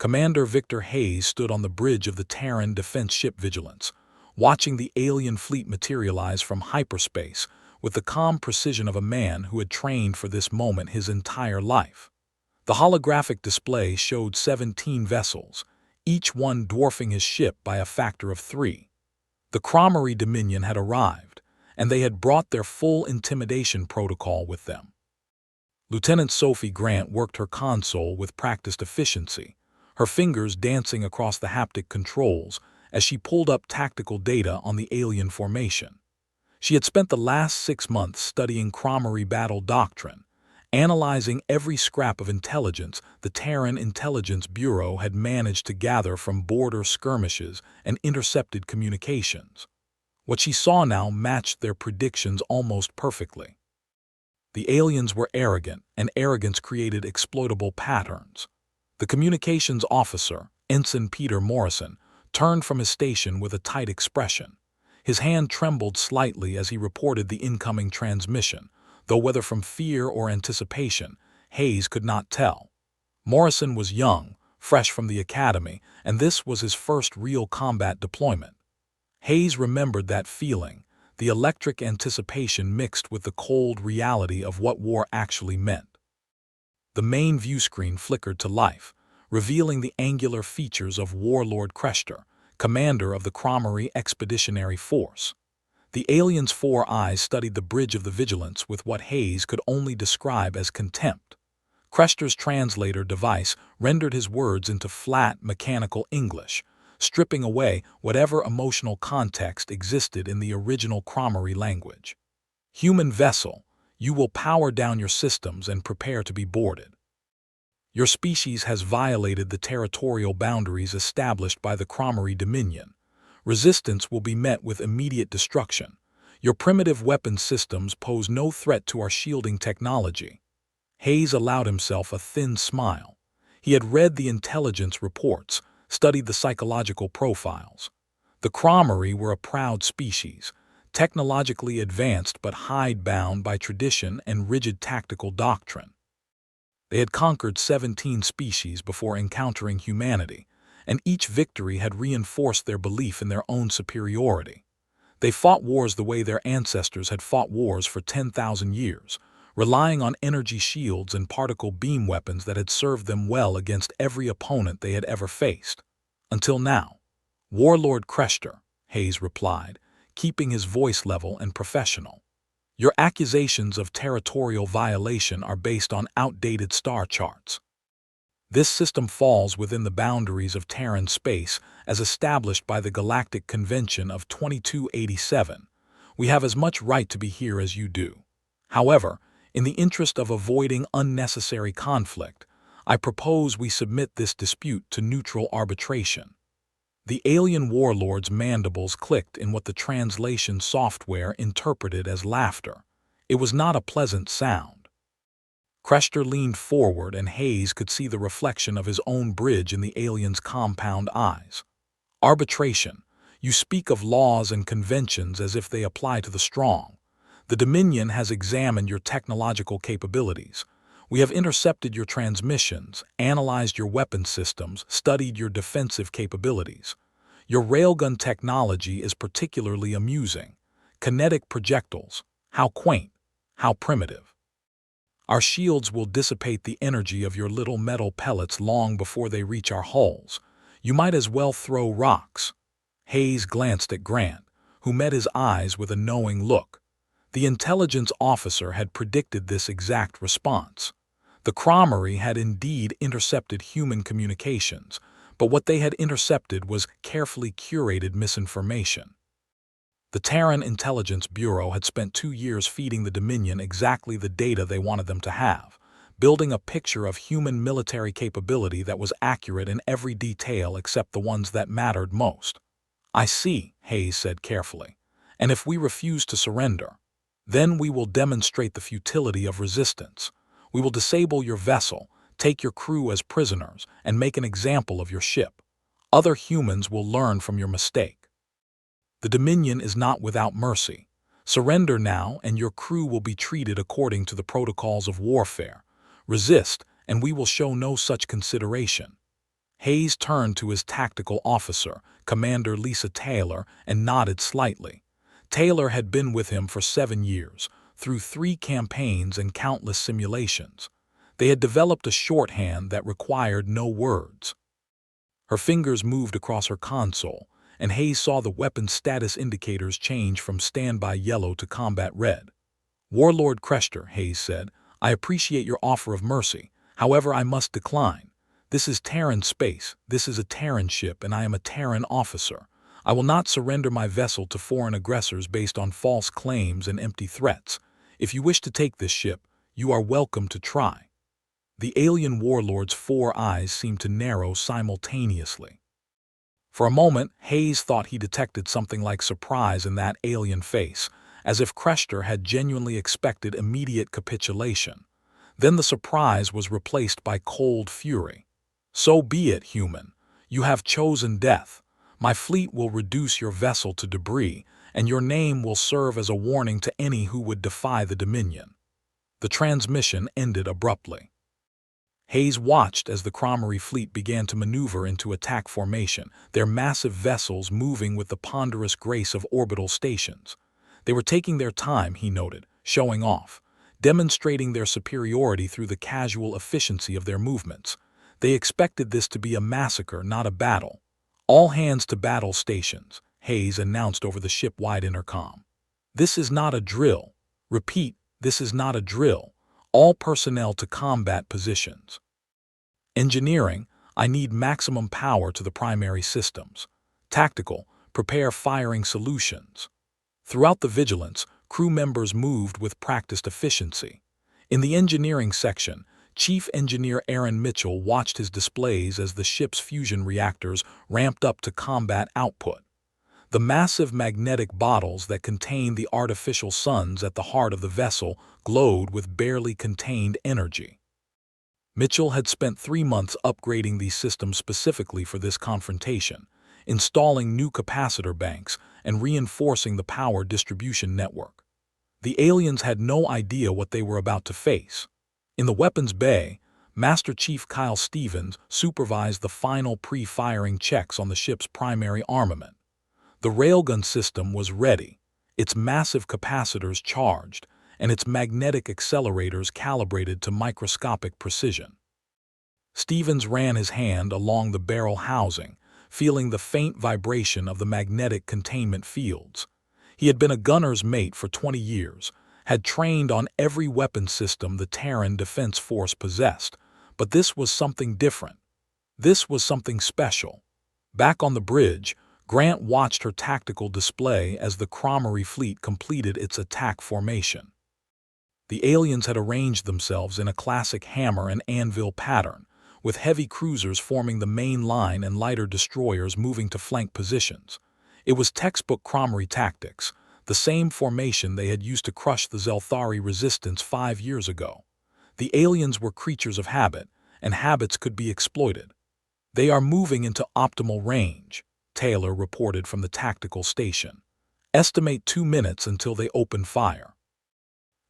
Commander Victor Hayes stood on the bridge of the Terran defense ship Vigilance, watching the alien fleet materialize from hyperspace with the calm precision of a man who had trained for this moment his entire life. The holographic display showed 17 vessels, each one dwarfing his ship by a factor of 3. The Cromery Dominion had arrived, and they had brought their full intimidation protocol with them. Lieutenant Sophie Grant worked her console with practiced efficiency, her fingers dancing across the haptic controls as she pulled up tactical data on the alien formation. She had spent the last 6 months studying Cromery battle doctrine, analyzing every scrap of intelligence the Terran Intelligence Bureau had managed to gather from border skirmishes and intercepted communications. What she saw now matched their predictions almost perfectly. The aliens were arrogant, and arrogance created exploitable patterns. The communications officer, Ensign Peter Morrison, turned from his station with a tight expression. His hand trembled slightly as he reported the incoming transmission, though whether from fear or anticipation, Hayes could not tell. Morrison was young, fresh from the academy, and this was his first real combat deployment. Hayes remembered that feeling, the electric anticipation mixed with the cold reality of what war actually meant. The main view screen flickered to life, revealing the angular features of Warlord Crester, commander of the Cromery Expeditionary Force. The alien's 4 eyes studied the bridge of the Vigilance with what Hayes could only describe as contempt. Crester's translator device rendered his words into flat, mechanical English, stripping away whatever emotional context existed in the original Cromery language. Human vessel, you will power down your systems and prepare to be boarded. Your species has violated the territorial boundaries established by the Cromery Dominion. Resistance will be met with immediate destruction. Your primitive weapon systems pose no threat to our shielding technology. Hayes allowed himself a thin smile. He had read the intelligence reports, studied the psychological profiles. The Cromery were a proud species, technologically advanced but hidebound by tradition and rigid tactical doctrine. They had conquered 17 species before encountering humanity, and each victory had reinforced their belief in their own superiority. They fought wars the way their ancestors had fought wars for 10,000 years, relying on energy shields and particle beam weapons that had served them well against every opponent they had ever faced. Until now. Warlord Crester, Hayes replied, keeping his voice level and professional. Your accusations of territorial violation are based on outdated star charts. This system falls within the boundaries of Terran space as established by the Galactic Convention of 2287. We have as much right to be here as you do. However, in the interest of avoiding unnecessary conflict, I propose we submit this dispute to neutral arbitration. The alien warlord's mandibles clicked in what the translation software interpreted as laughter. It was not a pleasant sound. Crester leaned forward and Hayes could see the reflection of his own bridge in the alien's compound eyes. Arbitration. You speak of laws and conventions as if they apply to the strong. The Dominion has examined your technological capabilities. We have intercepted your transmissions, analyzed your weapon systems, studied your defensive capabilities. Your railgun technology is particularly amusing. Kinetic projectiles. How quaint. How primitive. Our shields will dissipate the energy of your little metal pellets long before they reach our hulls. You might as well throw rocks. Hayes glanced at Grant, who met his eyes with a knowing look. The intelligence officer had predicted this exact response. The Cromery had indeed intercepted human communications, but what they had intercepted was carefully curated misinformation. The Terran Intelligence Bureau had spent 2 years feeding the Dominion exactly the data they wanted them to have, building a picture of human military capability that was accurate in every detail except the ones that mattered most. I see, Hayes said carefully, and if we refuse to surrender, then we will demonstrate the futility of resistance. We will disable your vessel, take your crew as prisoners, and make an example of your ship. Other humans will learn from your mistake. The Dominion is not without mercy. Surrender now, and your crew will be treated according to the protocols of warfare. Resist, and we will show no such consideration. Hayes turned to his tactical officer, Commander Lisa Taylor, and nodded slightly. Taylor had been with him for 7 years, through 3 campaigns and countless simulations. They had developed a shorthand that required no words. Her fingers moved across her console, and Hayes saw the weapon's status indicators change from standby yellow to combat red. "Warlord Crester," Hayes said, "I appreciate your offer of mercy. However, I must decline. This is Terran space, this is a Terran ship, and I am a Terran officer. I will not surrender my vessel to foreign aggressors based on false claims and empty threats. If you wish to take this ship, you are welcome to try." The alien warlord's 4 eyes seemed to narrow simultaneously. For a moment, Hayes thought he detected something like surprise in that alien face, as if Crester had genuinely expected immediate capitulation. Then the surprise was replaced by cold fury. "So be it, human. You have chosen death. My fleet will reduce your vessel to debris, and your name will serve as a warning to any who would defy the Dominion." The transmission ended abruptly. Hayes watched as the Cromery fleet began to maneuver into attack formation, their massive vessels moving with the ponderous grace of orbital stations. They were taking their time, he noted, showing off, demonstrating their superiority through the casual efficiency of their movements. They expected this to be a massacre, not a battle. "All hands to battle stations," Hayes announced over the ship-wide intercom. "This is not a drill. Repeat, this is not a drill. All personnel to combat positions. Engineering, I need maximum power to the primary systems. Tactical, prepare firing solutions." Throughout the vigilance, crew members moved with practiced efficiency. In the engineering section, Chief Engineer Aaron Mitchell watched his displays as the ship's fusion reactors ramped up to combat output. The massive magnetic bottles that contained the artificial suns at the heart of the vessel glowed with barely contained energy. Mitchell had spent 3 months upgrading these systems specifically for this confrontation, installing new capacitor banks and reinforcing the power distribution network. The aliens had no idea what they were about to face. In the weapons bay, Master Chief Kyle Stevens supervised the final pre-firing checks on the ship's primary armament. The railgun system was ready, its massive capacitors charged, and its magnetic accelerators calibrated to microscopic precision. Stevens ran his hand along the barrel housing, feeling the faint vibration of the magnetic containment fields. He had been a gunner's mate for 20 years, had trained on every weapon system the Terran Defense Force possessed, but this was something different. This was something special. Back on the bridge, Grant watched her tactical display as the Cromery fleet completed its attack formation. The aliens had arranged themselves in a classic hammer and anvil pattern, with heavy cruisers forming the main line and lighter destroyers moving to flank positions. It was textbook Cromery tactics, the same formation they had used to crush the Zelthari resistance 5 years ago. The aliens were creatures of habit, and habits could be exploited. "They are moving into optimal range," Taylor reported from the tactical station. "Estimate 2 minutes until they open fire.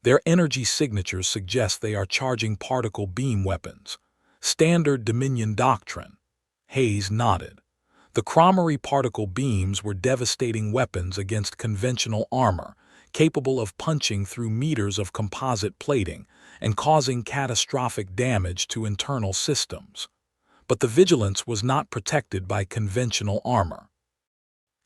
Their energy signatures suggest they are charging particle beam weapons. Standard Dominion doctrine." Hayes nodded. The Cromery particle beams were devastating weapons against conventional armor, capable of punching through meters of composite plating and causing catastrophic damage to internal systems. But the Vigilance was not protected by conventional armor.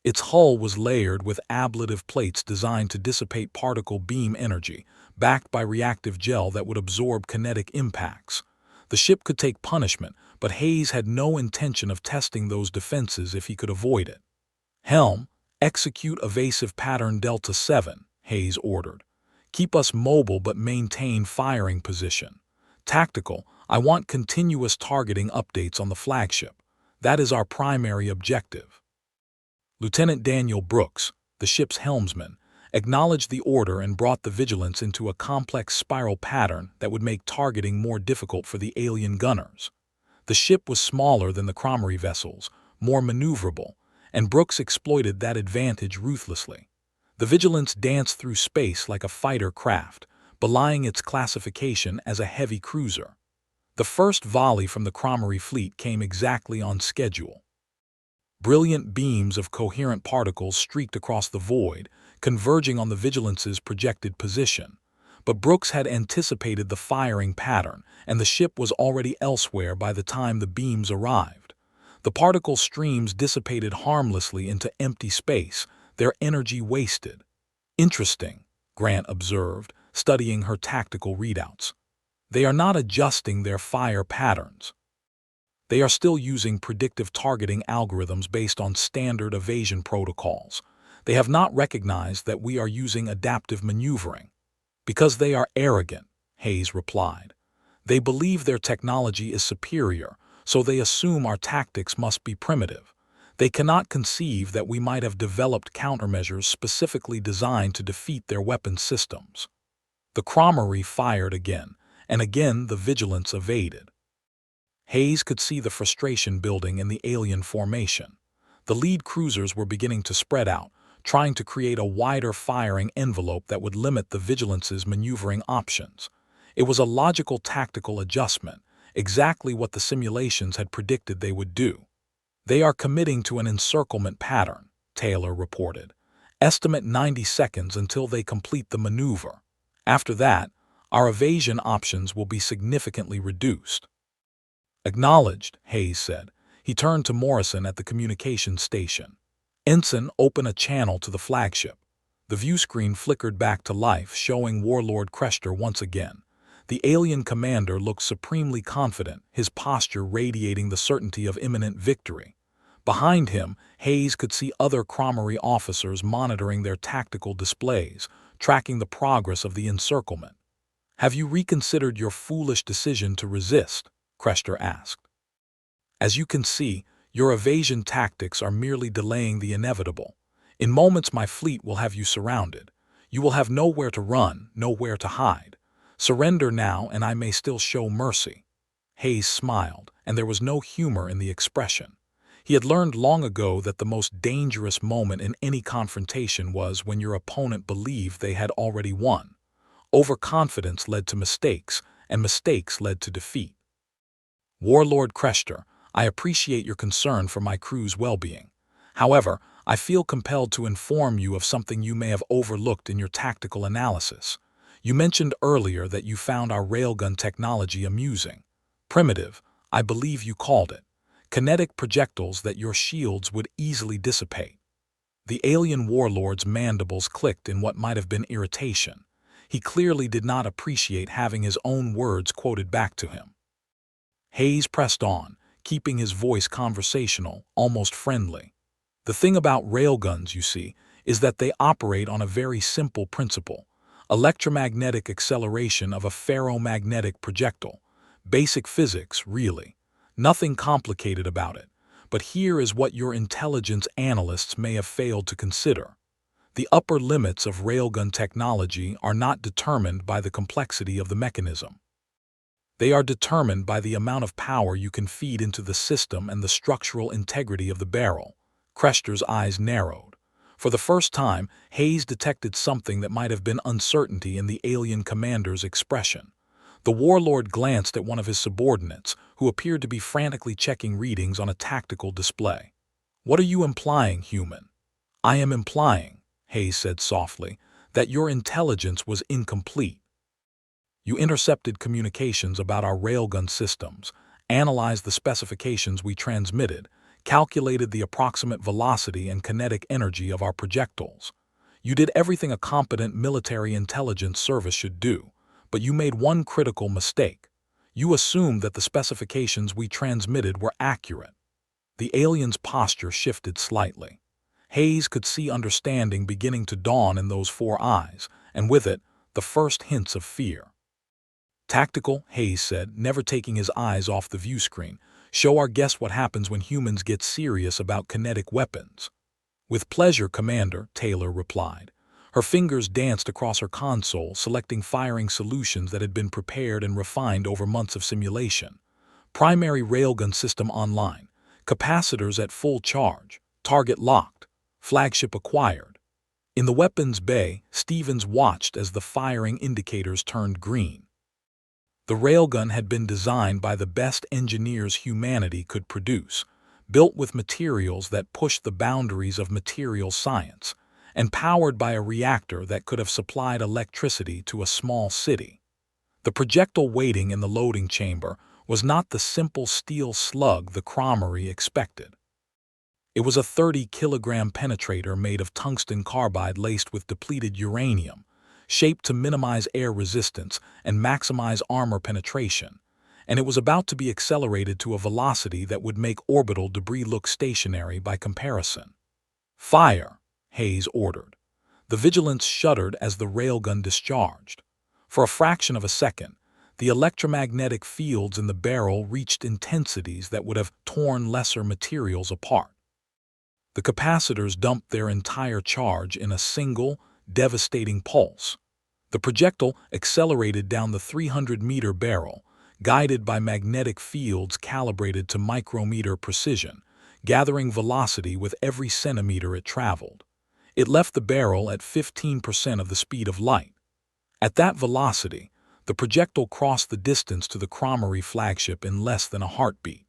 Its hull was layered with ablative plates designed to dissipate particle beam energy, backed by reactive gel that would absorb kinetic impacts. The ship could take punishment, but Hayes had no intention of testing those defenses if he could avoid it. "Helm, execute evasive pattern Delta 7, Hayes ordered. "Keep us mobile but maintain firing position. Tactical, I want continuous targeting updates on the flagship. That is our primary objective." Lieutenant Daniel Brooks, the ship's helmsman, acknowledged the order and brought the Vigilance into a complex spiral pattern that would make targeting more difficult for the alien gunners. The ship was smaller than the Cromery vessels, more maneuverable, and Brooks exploited that advantage ruthlessly. The Vigilance danced through space like a fighter craft, belying its classification as a heavy cruiser. The first volley from the Cromery fleet came exactly on schedule. Brilliant beams of coherent particles streaked across the void, converging on the Vigilance's projected position. But Brooks had anticipated the firing pattern, and the ship was already elsewhere by the time the beams arrived. The particle streams dissipated harmlessly into empty space, their energy wasted. Interesting, Grant observed, studying her tactical readouts. They are not adjusting their fire patterns. They are still using predictive targeting algorithms based on standard evasion protocols. They have not recognized that we are using adaptive maneuvering. Because they are arrogant, Hayes replied. They believe their technology is superior, so they assume our tactics must be primitive. They cannot conceive that we might have developed countermeasures specifically designed to defeat their weapon systems. The Cromery fired again, and again the Vigilance evaded. Hayes could see the frustration building in the alien formation. The lead cruisers were beginning to spread out, trying to create a wider firing envelope that would limit the Vigilance's maneuvering options. It was a logical tactical adjustment, exactly what the simulations had predicted they would do. They are committing to an encirclement pattern, Taylor reported. Estimate 90 seconds until they complete the maneuver. After that, our evasion options will be significantly reduced. Acknowledged, Hayes said. He turned to Morrison at the communications station. Ensign, open a channel to the flagship. The view screen flickered back to life, showing Warlord Crester once again. The alien commander looked supremely confident, his posture radiating the certainty of imminent victory. Behind him, Hayes could see other Cromery officers monitoring their tactical displays, tracking the progress of the encirclement. "Have you reconsidered your foolish decision to resist?" Crester asked. "As you can see, your evasion tactics are merely delaying the inevitable. In moments my fleet will have you surrounded. You will have nowhere to run, nowhere to hide. Surrender now and I may still show mercy." Hayes smiled, and there was no humor in the expression. He had learned long ago that the most dangerous moment in any confrontation was when your opponent believed they had already won. Overconfidence led to mistakes, and mistakes led to defeat. "Warlord Crester, I appreciate your concern for my crew's well-being. However, I feel compelled to inform you of something you may have overlooked in your tactical analysis. You mentioned earlier that you found our railgun technology amusing. Primitive, I believe you called it. Kinetic projectiles that your shields would easily dissipate." The alien warlord's mandibles clicked in what might have been irritation. He clearly did not appreciate having his own words quoted back to him. Hayes pressed on, keeping his voice conversational, almost friendly. "The thing about railguns, you see, is that they operate on a very simple principle: electromagnetic acceleration of a ferromagnetic projectile. Basic physics, really. Nothing complicated about it. But here is what your intelligence analysts may have failed to consider. The upper limits of railgun technology are not determined by the complexity of the mechanism. They are determined by the amount of power you can feed into the system and the structural integrity of the barrel." Crester's eyes narrowed. For the first time, Hayes detected something that might have been uncertainty in the alien commander's expression. The warlord glanced at one of his subordinates, who appeared to be frantically checking readings on a tactical display. "What are you implying, human?" "I am implying," Hayes said softly, "that your intelligence was incomplete. You intercepted communications about our railgun systems, analyzed the specifications we transmitted, calculated the approximate velocity and kinetic energy of our projectiles. You did everything a competent military intelligence service should do, but you made one critical mistake. You assumed that the specifications we transmitted were accurate." The alien's posture shifted slightly. Hayes could see understanding beginning to dawn in those four eyes, and with it, the first hints of fear. "Tactical," Hayes said, never taking his eyes off the view screen. "Show our guests what happens when humans get serious about kinetic weapons." "With pleasure, Commander," Taylor replied. Her fingers danced across her console, selecting firing solutions that had been prepared and refined over months of simulation. Primary railgun system online. Capacitors at full charge. Target locked. Flagship acquired. In the weapons bay, Stevens watched as the firing indicators turned green. The railgun had been designed by the best engineers humanity could produce, built with materials that pushed the boundaries of material science, and powered by a reactor that could have supplied electricity to a small city. The projectile waiting in the loading chamber was not the simple steel slug the Cromery expected. It was a 30-kilogram penetrator made of tungsten carbide laced with depleted uranium, shaped to minimize air resistance and maximize armor penetration, and it was about to be accelerated to a velocity that would make orbital debris look stationary by comparison. "Fire," Hayes ordered. The Vigilance shuddered as the railgun discharged. For a fraction of a second, the electromagnetic fields in the barrel reached intensities that would have torn lesser materials apart. The capacitors dumped their entire charge in a single, devastating pulse. The projectile accelerated down the 300-meter barrel, guided by magnetic fields calibrated to micrometer precision, gathering velocity with every centimeter it traveled. It left the barrel at 15% of the speed of light. At that velocity, the projectile crossed the distance to the Cromery flagship in less than a heartbeat.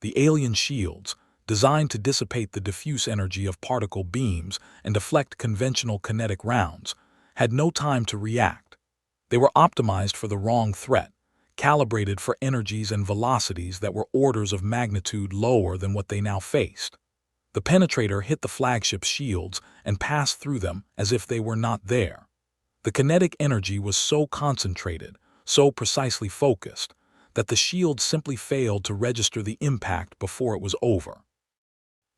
The alien shields, designed to dissipate the diffuse energy of particle beams and deflect conventional kinetic rounds, had no time to react. They were optimized for the wrong threat, calibrated for energies and velocities that were orders of magnitude lower than what they now faced. The penetrator hit the flagship's shields and passed through them as if they were not there. The kinetic energy was so concentrated, so precisely focused, that the shield simply failed to register the impact before it was over.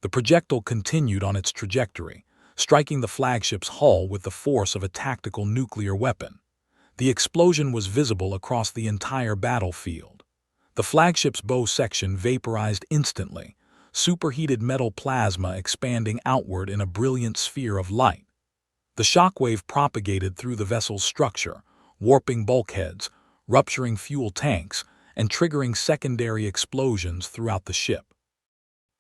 The projectile continued on its trajectory, striking the flagship's hull with the force of a tactical nuclear weapon. The explosion was visible across the entire battlefield. The flagship's bow section vaporized instantly, superheated metal plasma expanding outward in a brilliant sphere of light. The shockwave propagated through the vessel's structure, warping bulkheads, rupturing fuel tanks, and triggering secondary explosions throughout the ship.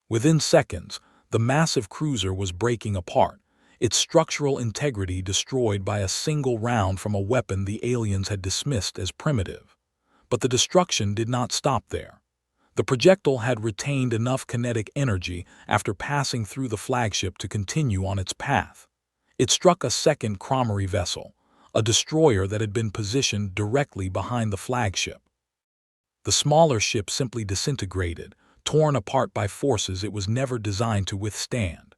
Within seconds, the massive cruiser was breaking apart, its structural integrity destroyed by a single round from a weapon the aliens had dismissed as primitive. But the destruction did not stop there. The projectile had retained enough kinetic energy after passing through the flagship to continue on its path. It struck a second Cromery vessel, a destroyer that had been positioned directly behind the flagship. The smaller ship simply disintegrated, torn apart by forces it was never designed to withstand.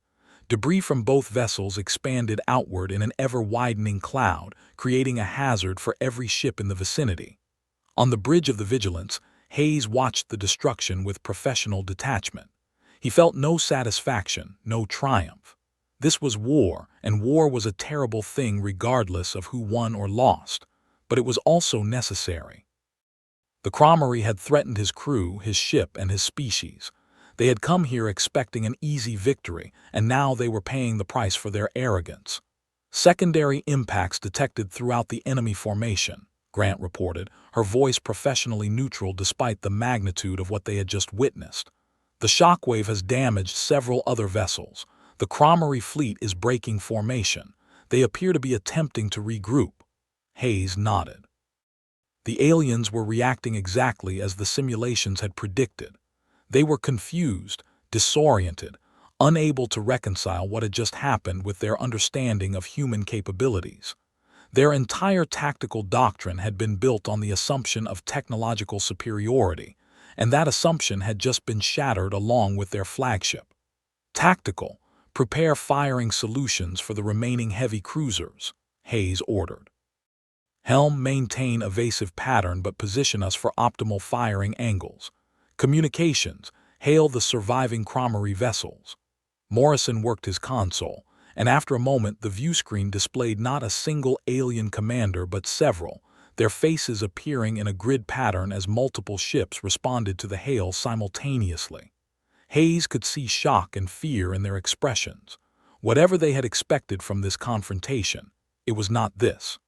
Debris from both vessels expanded outward in an ever-widening cloud, creating a hazard for every ship in the vicinity. On the bridge of the Vigilance, Hayes watched the destruction with professional detachment. He felt no satisfaction, no triumph. This was war, and war was a terrible thing regardless of who won or lost, but it was also necessary. The Cromery had threatened his crew, his ship, and his species. They had come here expecting an easy victory, and now they were paying the price for their arrogance. "Secondary impacts detected throughout the enemy formation," Grant reported, her voice professionally neutral despite the magnitude of what they had just witnessed. "The shockwave has damaged several other vessels. The Cromery fleet is breaking formation. They appear to be attempting to regroup." Hayes nodded. The aliens were reacting exactly as the simulations had predicted. They were confused, disoriented, unable to reconcile what had just happened with their understanding of human capabilities. Their entire tactical doctrine had been built on the assumption of technological superiority, and that assumption had just been shattered along with their flagship. "Tactical, prepare firing solutions for the remaining heavy cruisers," Hayes ordered. "Helm, maintain evasive pattern but position us for optimal firing angles. Communications, hail the surviving Cromery vessels." Morrison worked his console, and after a moment the view screen displayed not a single alien commander but several, their faces appearing in a grid pattern as multiple ships responded to the hail simultaneously. Hayes could see shock and fear in their expressions. Whatever they had expected from this confrontation, it was not this.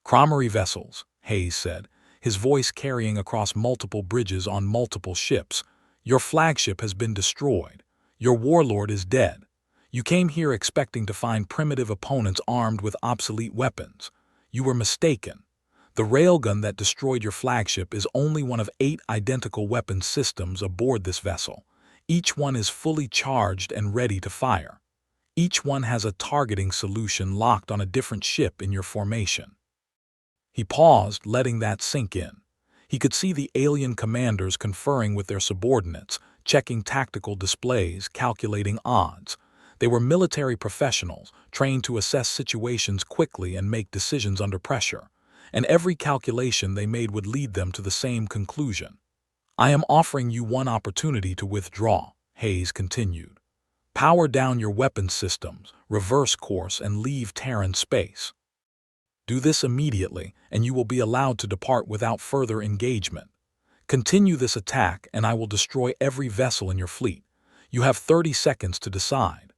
"Cromery vessels," Hayes said, his voice carrying across multiple bridges on multiple ships. "Your flagship has been destroyed. Your warlord is dead. You came here expecting to find primitive opponents armed with obsolete weapons. You were mistaken. The railgun that destroyed your flagship is only one of 8 identical weapon systems aboard this vessel. Each one is fully charged and ready to fire. Each one has a targeting solution locked on a different ship in your formation." He paused, letting that sink in. He could see the alien commanders conferring with their subordinates, checking tactical displays, calculating odds. They were military professionals, trained to assess situations quickly and make decisions under pressure. And every calculation they made would lead them to the same conclusion. "I am offering you one opportunity to withdraw," Hayes continued. "Power down your weapon systems, reverse course, and leave Terran space. Do this immediately, and you will be allowed to depart without further engagement. Continue this attack, and I will destroy every vessel in your fleet. You have 30 seconds to decide."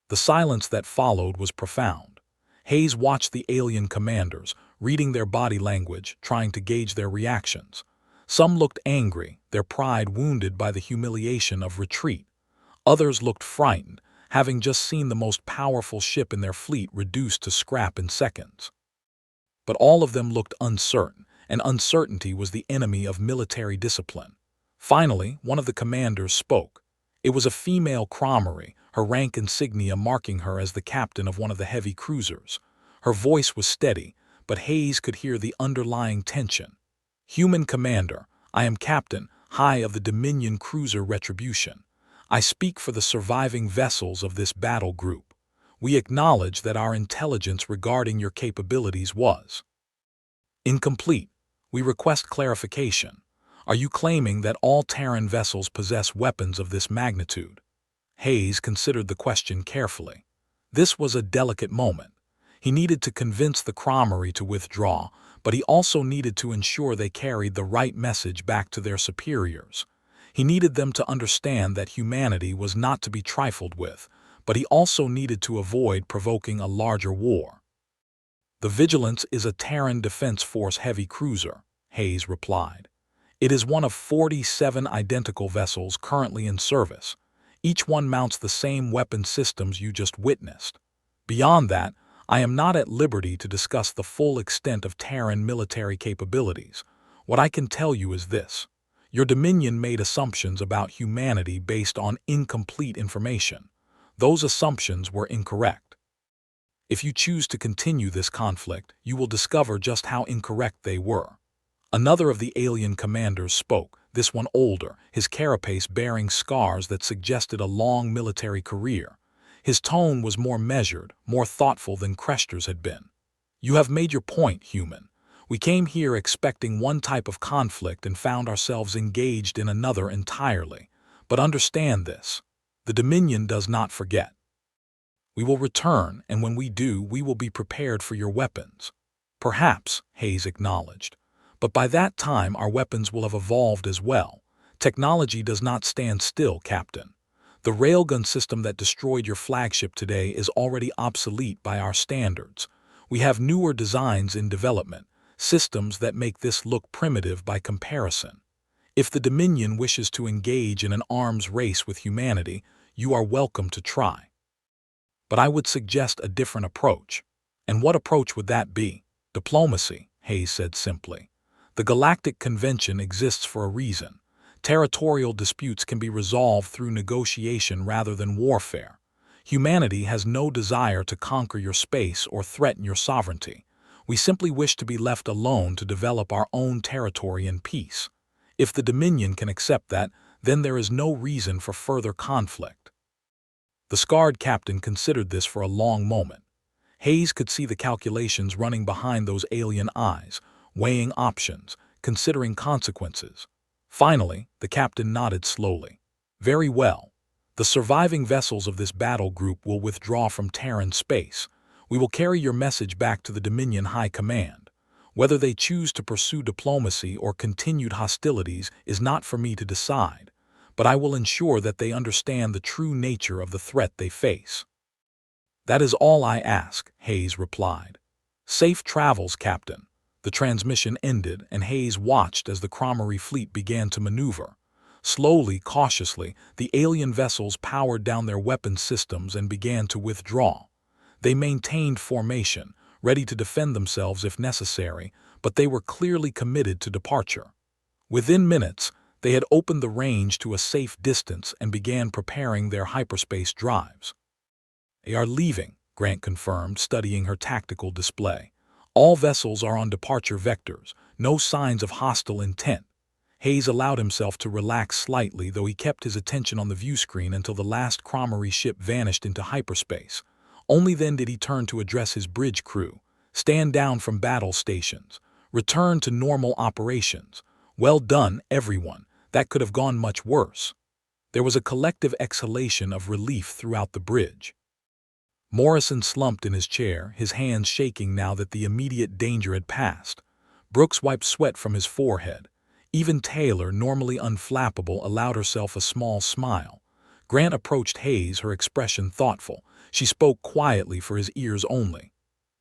The silence that followed was profound. Hayes watched the alien commanders, reading their body language, trying to gauge their reactions. Some looked angry, their pride wounded by the humiliation of retreat. Others looked frightened, having just seen the most powerful ship in their fleet reduced to scrap in seconds. But all of them looked uncertain, and uncertainty was the enemy of military discipline. Finally, one of the commanders spoke. It was a female crommery, her rank insignia marking her as the captain of one of the heavy cruisers. Her voice was steady, but Hayes could hear the underlying tension. "Human commander, I am Captain High of the Dominion cruiser Retribution. I speak for the surviving vessels of this battle group. We acknowledge that our intelligence regarding your capabilities was incomplete. We request clarification. Are you claiming that all Terran vessels possess weapons of this magnitude?" Hayes considered the question carefully. This was a delicate moment. He needed to convince the crommery to withdraw, but he also needed to ensure they carried the right message back to their superiors. He needed them to understand that humanity was not to be trifled with, but he also needed to avoid provoking a larger war. "The Vigilance is a Terran Defense Force heavy cruiser," Hayes replied. "It is one of 47 identical vessels currently in service. Each one mounts the same weapon systems you just witnessed. Beyond that, I am not at liberty to discuss the full extent of Terran military capabilities. What I can tell you is this. Your Dominion made assumptions about humanity based on incomplete information. Those assumptions were incorrect. If you choose to continue this conflict, you will discover just how incorrect they were." Another of the alien commanders spoke, this one older, his carapace bearing scars that suggested a long military career. His tone was more measured, more thoughtful than Krester's had been. "You have made your point, human. We came here expecting one type of conflict and found ourselves engaged in another entirely. But understand this. The Dominion does not forget. We will return, and when we do, we will be prepared for your weapons." "Perhaps," Hayes acknowledged. "But by that time our weapons will have evolved as well. Technology does not stand still, Captain. The railgun system that destroyed your flagship today is already obsolete by our standards. We have newer designs in development, systems that make this look primitive by comparison. If the Dominion wishes to engage in an arms race with humanity, you are welcome to try. But I would suggest a different approach." "And what approach would that be?" "Diplomacy," Hayes said simply. "The Galactic Convention exists for a reason. Territorial disputes can be resolved through negotiation rather than warfare. Humanity has no desire to conquer your space or threaten your sovereignty. We simply wish to be left alone to develop our own territory in peace. If the Dominion can accept that, then there is no reason for further conflict." The scarred captain considered this for a long moment. Hayes could see the calculations running behind those alien eyes, weighing options, considering consequences. Finally, the captain nodded slowly. "Very well. The surviving vessels of this battle group will withdraw from Terran space. We will carry your message back to the Dominion High Command. Whether they choose to pursue diplomacy or continued hostilities is not for me to decide, but I will ensure that they understand the true nature of the threat they face." "That is all I ask," Hayes replied. "Safe travels, Captain." The transmission ended, and Hayes watched as the crommery fleet began to maneuver. Slowly, cautiously, the alien vessels powered down their weapon systems and began to withdraw. They maintained formation, ready to defend themselves if necessary, but they were clearly committed to departure. Within minutes, they had opened the range to a safe distance and began preparing their hyperspace drives. "They are leaving," Grant confirmed, studying her tactical display. "All vessels are on departure vectors, no signs of hostile intent." Hayes allowed himself to relax slightly, though he kept his attention on the view screen until the last Crommery ship vanished into hyperspace. Only then did he turn to address his bridge crew. "Stand down from battle stations. Return to normal operations. Well done, everyone. That could have gone much worse." There was a collective exhalation of relief throughout the bridge. Morrison slumped in his chair, his hands shaking now that the immediate danger had passed. Brooks wiped sweat from his forehead. Even Taylor, normally unflappable, allowed herself a small smile. Grant approached Hayes, her expression thoughtful. She spoke quietly for his ears only.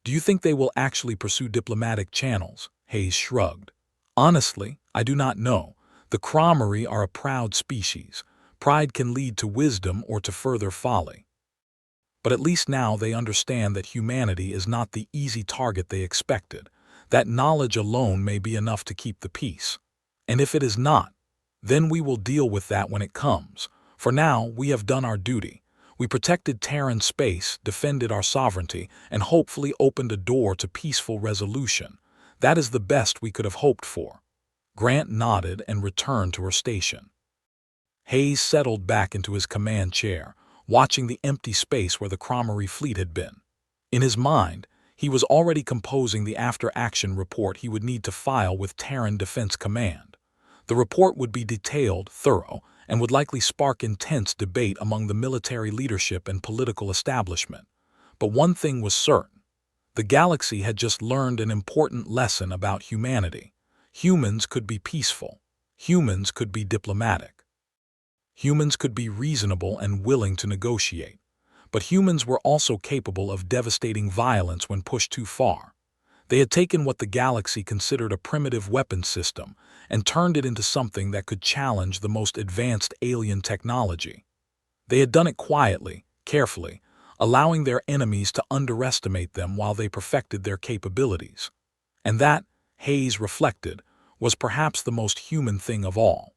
"Do you think they will actually pursue diplomatic channels?" Hayes shrugged. "Honestly, I do not know. The Crommery are a proud species. Pride can lead to wisdom or to further folly. But at least now they understand that humanity is not the easy target they expected. That knowledge alone may be enough to keep the peace. And if it is not, then we will deal with that when it comes. For now, we have done our duty. We protected Terran space, defended our sovereignty, and hopefully opened a door to peaceful resolution. That is the best we could have hoped for." Grant nodded and returned to her station. Hayes settled back into his command chair, watching the empty space where the Crommery fleet had been. In his mind, he was already composing the after-action report he would need to file with Terran Defense Command. The report would be detailed, thorough, and would likely spark intense debate among the military leadership and political establishment. But one thing was certain. The galaxy had just learned an important lesson about humanity. Humans could be peaceful. Humans could be diplomatic. Humans could be reasonable and willing to negotiate. But humans were also capable of devastating violence when pushed too far. They had taken what the galaxy considered a primitive weapon system and turned it into something that could challenge the most advanced alien technology. They had done it quietly, carefully, allowing their enemies to underestimate them while they perfected their capabilities. And that, Hayes reflected, was perhaps the most human thing of all.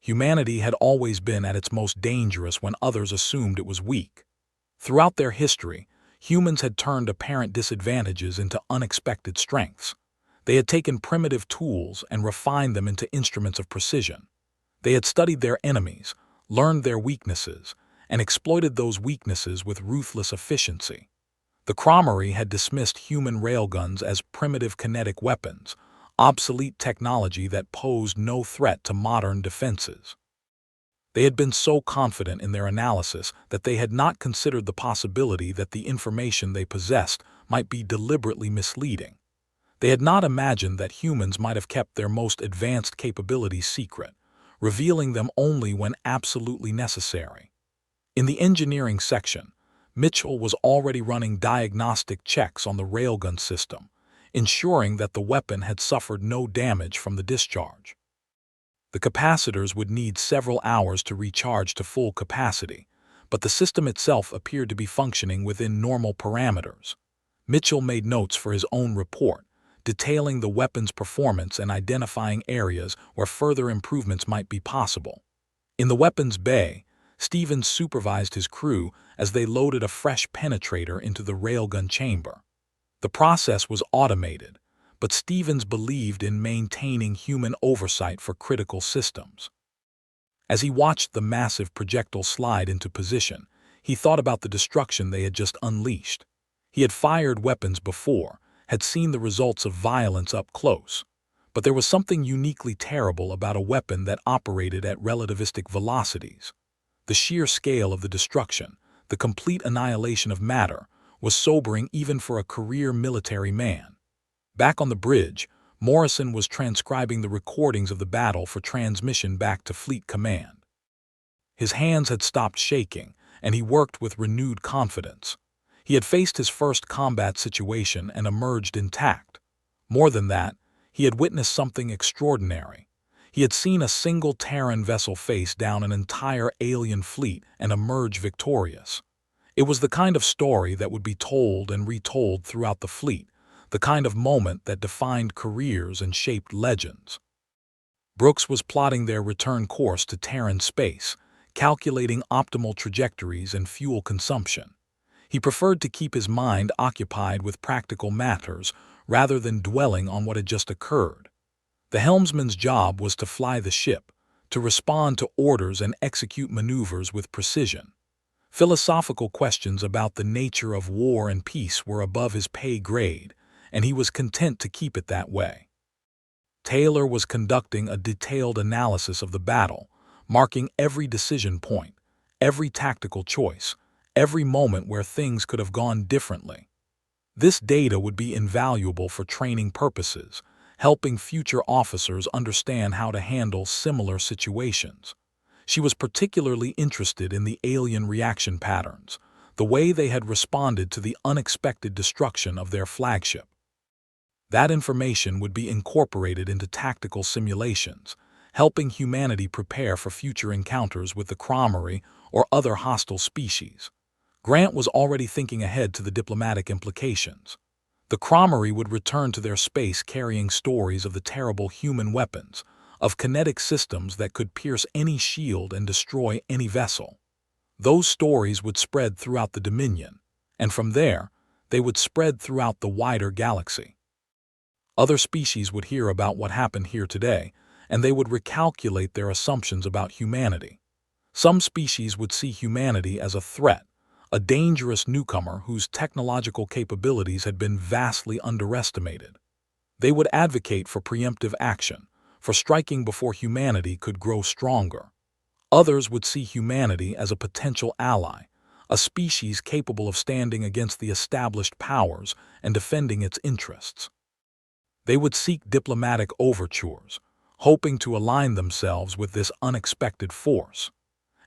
Humanity had always been at its most dangerous when others assumed it was weak. Throughout their history, humans had turned apparent disadvantages into unexpected strengths. They had taken primitive tools and refined them into instruments of precision. They had studied their enemies, learned their weaknesses, and exploited those weaknesses with ruthless efficiency. The Crommery had dismissed human railguns as primitive kinetic weapons, obsolete technology that posed no threat to modern defenses. They had been so confident in their analysis that they had not considered the possibility that the information they possessed might be deliberately misleading. They had not imagined that humans might have kept their most advanced capabilities secret, revealing them only when absolutely necessary. In the engineering section, Mitchell was already running diagnostic checks on the railgun system, ensuring that the weapon had suffered no damage from the discharge. The capacitors would need several hours to recharge to full capacity, but the system itself appeared to be functioning within normal parameters. Mitchell made notes for his own report, detailing the weapon's performance and identifying areas where further improvements might be possible. In the weapons bay, Stevens supervised his crew as they loaded a fresh penetrator into the railgun chamber. The process was automated, but Stevens believed in maintaining human oversight for critical systems. As he watched the massive projectile slide into position, he thought about the destruction they had just unleashed. He had fired weapons before, had seen the results of violence up close, but there was something uniquely terrible about a weapon that operated at relativistic velocities. The sheer scale of the destruction, the complete annihilation of matter, was sobering even for a career military man. Back on the bridge, Morrison was transcribing the recordings of the battle for transmission back to Fleet Command. His hands had stopped shaking, and he worked with renewed confidence. He had faced his first combat situation and emerged intact. More than that, he had witnessed something extraordinary. He had seen a single Terran vessel face down an entire alien fleet and emerge victorious. It was the kind of story that would be told and retold throughout the fleet, the kind of moment that defined careers and shaped legends. Brooks was plotting their return course to Terran space, calculating optimal trajectories and fuel consumption. He preferred to keep his mind occupied with practical matters rather than dwelling on what had just occurred. The helmsman's job was to fly the ship, to respond to orders and execute maneuvers with precision. Philosophical questions about the nature of war and peace were above his pay grade, and he was content to keep it that way. Taylor was conducting a detailed analysis of the battle, marking every decision point, every tactical choice, every moment where things could have gone differently. This data would be invaluable for training purposes, helping future officers understand how to handle similar situations. She was particularly interested in the alien reaction patterns, the way they had responded to the unexpected destruction of their flagship. That information would be incorporated into tactical simulations, helping humanity prepare for future encounters with the Cromery or other hostile species. Grant was already thinking ahead to the diplomatic implications. The Cromery would return to their space carrying stories of the terrible human weapons, of kinetic systems that could pierce any shield and destroy any vessel. Those stories would spread throughout the Dominion, and from there, they would spread throughout the wider galaxy. Other species would hear about what happened here today, and they would recalculate their assumptions about humanity. Some species would see humanity as a threat, a dangerous newcomer whose technological capabilities had been vastly underestimated. They would advocate for preemptive action, for striking before humanity could grow stronger. Others would see humanity as a potential ally, a species capable of standing against the established powers and defending its interests. They would seek diplomatic overtures, hoping to align themselves with this unexpected force.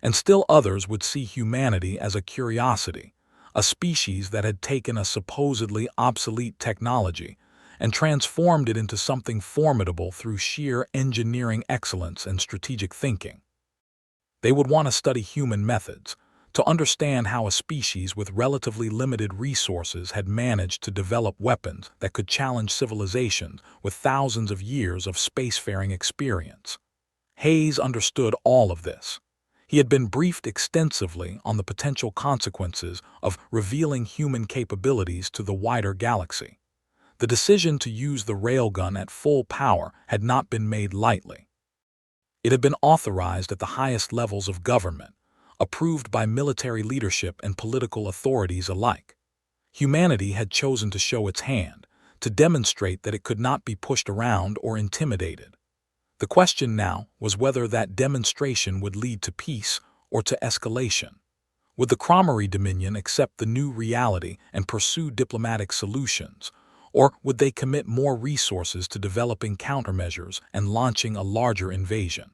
And still others would see humanity as a curiosity, a species that had taken a supposedly obsolete technology and transformed it into something formidable through sheer engineering excellence and strategic thinking. They would want to study human methods, to understand how a species with relatively limited resources had managed to develop weapons that could challenge civilizations with thousands of years of spacefaring experience. Hayes understood all of this. He had been briefed extensively on the potential consequences of revealing human capabilities to the wider galaxy. The decision to use the railgun at full power had not been made lightly. It had been authorized at the highest levels of government, approved by military leadership and political authorities alike. Humanity had chosen to show its hand, to demonstrate that it could not be pushed around or intimidated. The question now was whether that demonstration would lead to peace or to escalation. Would the Cromery Dominion accept the new reality and pursue diplomatic solutions, or would they commit more resources to developing countermeasures and launching a larger invasion?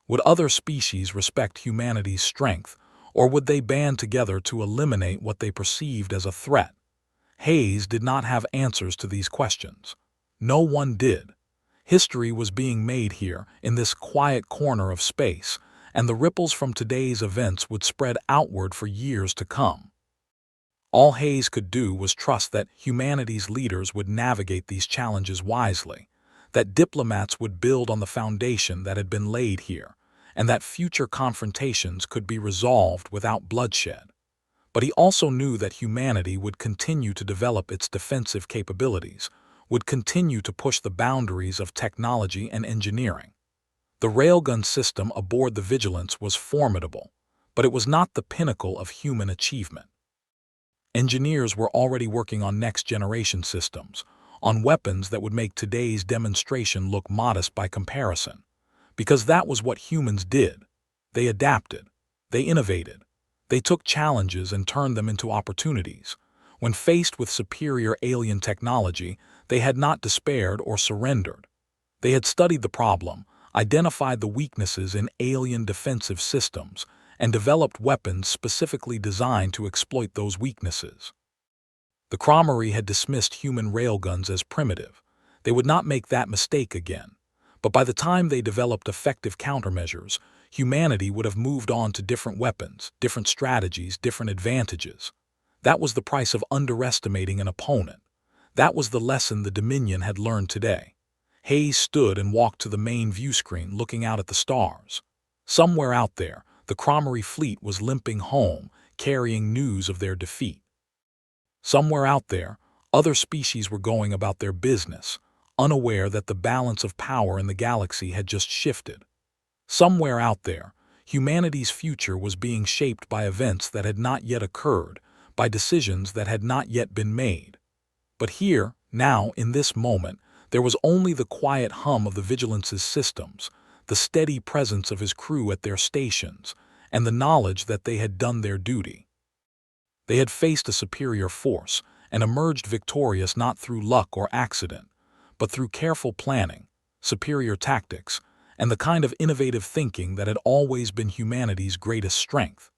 Would other species respect humanity's strength, or would they band together to eliminate what they perceived as a threat? Hayes did not have answers to these questions. No one did. History was being made here, in this quiet corner of space, and the ripples from today's events would spread outward for years to come. All Hayes could do was trust that humanity's leaders would navigate these challenges wisely, that diplomats would build on the foundation that had been laid here, and that future confrontations could be resolved without bloodshed. But he also knew that humanity would continue to develop its defensive capabilities, would continue to push the boundaries of technology and engineering. The railgun system aboard the Vigilance was formidable, but it was not the pinnacle of human achievement. Engineers were already working on next-generation systems, on weapons that would make today's demonstration look modest by comparison, because that was what humans did. They adapted, they innovated, they took challenges and turned them into opportunities. When faced with superior alien technology, they had not despaired or surrendered. They had studied the problem, identified the weaknesses in alien defensive systems, and developed weapons specifically designed to exploit those weaknesses. The Cromery had dismissed human railguns as primitive. They would not make that mistake again. But by the time they developed effective countermeasures, humanity would have moved on to different weapons, different strategies, different advantages. That was the price of underestimating an opponent. That was the lesson the Dominion had learned today. Hayes stood and walked to the main view screen, looking out at the stars. Somewhere out there, the Cromery fleet was limping home, carrying news of their defeat. Somewhere out there, other species were going about their business, unaware that the balance of power in the galaxy had just shifted. Somewhere out there, humanity's future was being shaped by events that had not yet occurred, by decisions that had not yet been made. But here, now, in this moment, there was only the quiet hum of the Vigilance's systems, the steady presence of his crew at their stations, and the knowledge that they had done their duty. They had faced a superior force and emerged victorious not through luck or accident, but through careful planning, superior tactics, and the kind of innovative thinking that had always been humanity's greatest strength.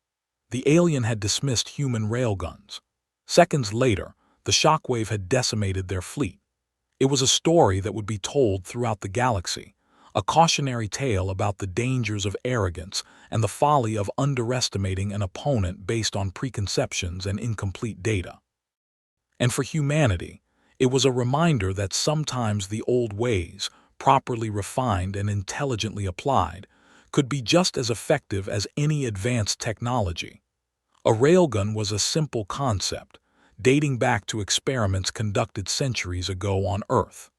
The alien had dismissed human railguns. Seconds later, the Shockwave had decimated their fleet. It was a story that would be told throughout the galaxy, a cautionary tale about the dangers of arrogance and the folly of underestimating an opponent based on preconceptions and incomplete data. And for humanity, it was a reminder that sometimes the old ways, properly refined and intelligently applied, could be just as effective as any advanced technology. A railgun was a simple concept, dating back to experiments conducted centuries ago on Earth.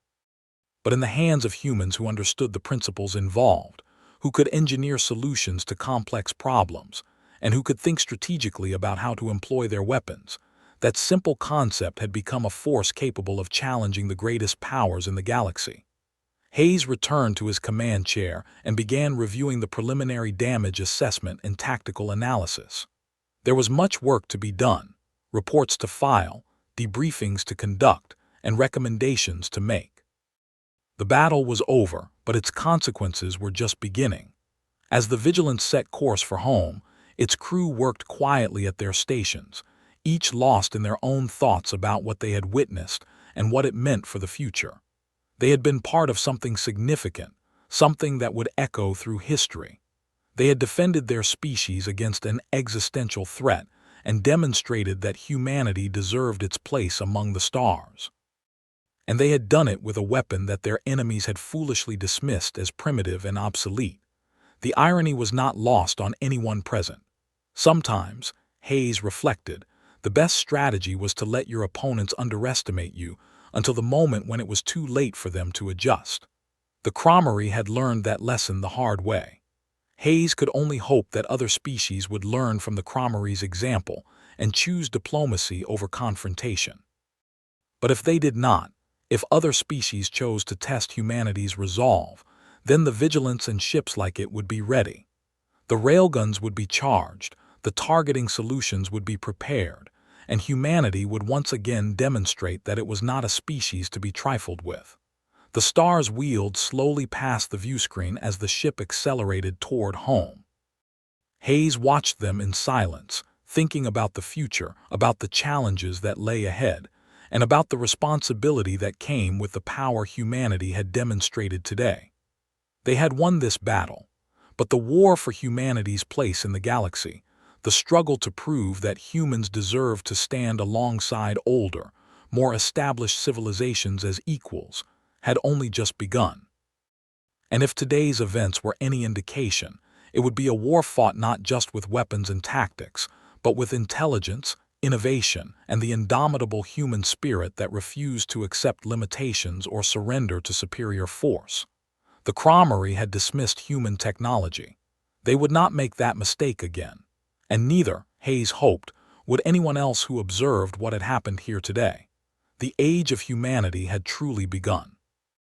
But in the hands of humans who understood the principles involved, who could engineer solutions to complex problems, and who could think strategically about how to employ their weapons, that simple concept had become a force capable of challenging the greatest powers in the galaxy. Hayes returned to his command chair and began reviewing the preliminary damage assessment and tactical analysis. There was much work to be done, reports to file, debriefings to conduct, and recommendations to make. The battle was over, but its consequences were just beginning. As the Vigilance set course for home, its crew worked quietly at their stations, each lost in their own thoughts about what they had witnessed and what it meant for the future. They had been part of something significant, something that would echo through history. They had defended their species against an existential threat and demonstrated that humanity deserved its place among the stars. And they had done it with a weapon that their enemies had foolishly dismissed as primitive and obsolete. The irony was not lost on anyone present. Sometimes, Hayes reflected, the best strategy was to let your opponents underestimate you until the moment when it was too late for them to adjust. The Cromery had learned that lesson the hard way. Hayes could only hope that other species would learn from the Cromery's example and choose diplomacy over confrontation. But if they did not, if other species chose to test humanity's resolve, then the Vigilance and ships like it would be ready. The railguns would be charged, the targeting solutions would be prepared, and humanity would once again demonstrate that it was not a species to be trifled with. The stars wheeled slowly past the view screen as the ship accelerated toward home. Hayes watched them in silence, thinking about the future, about the challenges that lay ahead, and about the responsibility that came with the power humanity had demonstrated today. They had won this battle, but the war for humanity's place in the galaxy, the struggle to prove that humans deserve to stand alongside older, more established civilizations as equals, had only just begun. And if today's events were any indication, it would be a war fought not just with weapons and tactics, but with intelligence, innovation, and the indomitable human spirit that refused to accept limitations or surrender to superior force. The Cromery had dismissed human technology. They would not make that mistake again. And neither, Hayes hoped, would anyone else who observed what had happened here today. The age of humanity had truly begun.